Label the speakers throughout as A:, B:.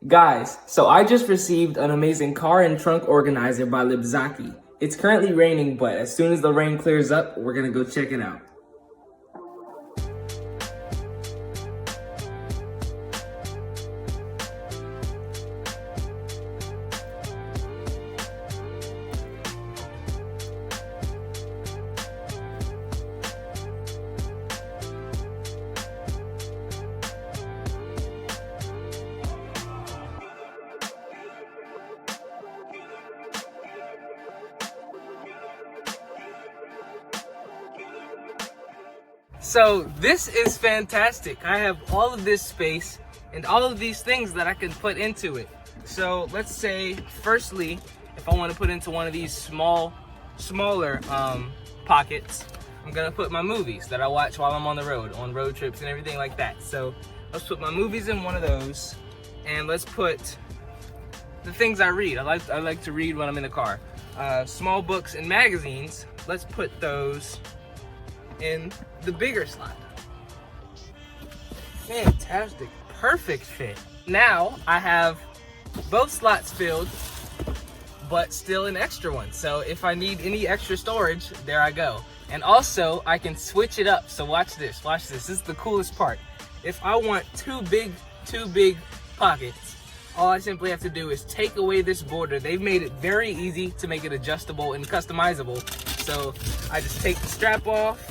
A: Guys, so I just received an amazing car and trunk organizer by Libzaki. It's currently raining, but as soon as the rain clears up, we're gonna go check it out. So this is fantastic. I have all of this space and all of these things that I can put into it. So let's say, firstly, if I want to put into one of these smaller pockets, I'm gonna put my movies that I watch while I'm on the road, on road trips and everything like that. So let's put my movies in one of those, and let's put the things I read. I like to read when I'm in the car. Small books and magazines, let's put those in the bigger slot. Fantastic, perfect fit. Now I have both slots filled, but still an extra one. So if I need any extra storage, there I go. And also I can switch it up. So watch this, This is the coolest part. If I want two big pockets, all I simply have to do is take away this border. They've made it very easy to make it adjustable and customizable. So I just take the strap off,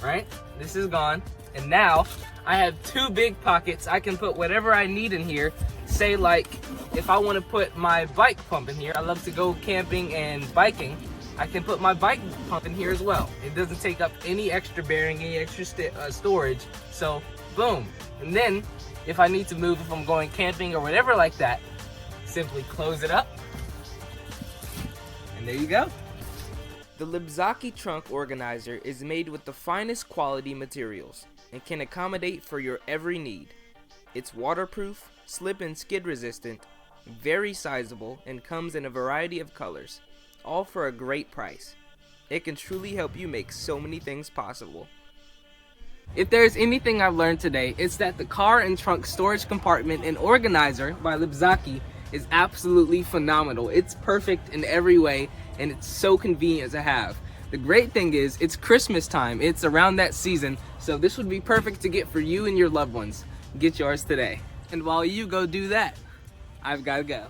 A: right? This is gone. And now I have two big pockets. I can put whatever I need in here. Say like, if I want to put my bike pump in here, I love to go camping and biking, I can put my bike pump in here as well. It doesn't take up any extra bearing, any extra storage. So boom. And then if I need to move, if I'm going camping or whatever like that, simply close it up. And there you go. The Libzaki trunk organizer is made with the finest quality materials and can accommodate for your every need. It's waterproof, slip and skid resistant, very sizable, and comes in a variety of colors, all for a great price. It can truly help you make so many things possible. If there's anything I've learned today, it's that the car and trunk storage compartment and organizer by Libzaki is absolutely phenomenal. It's perfect in every way, and it's so convenient to have. The great thing is, it's Christmas time. It's around that season, so this would be perfect to get for you and your loved ones. Get yours today. And while you go do that, I've got to go.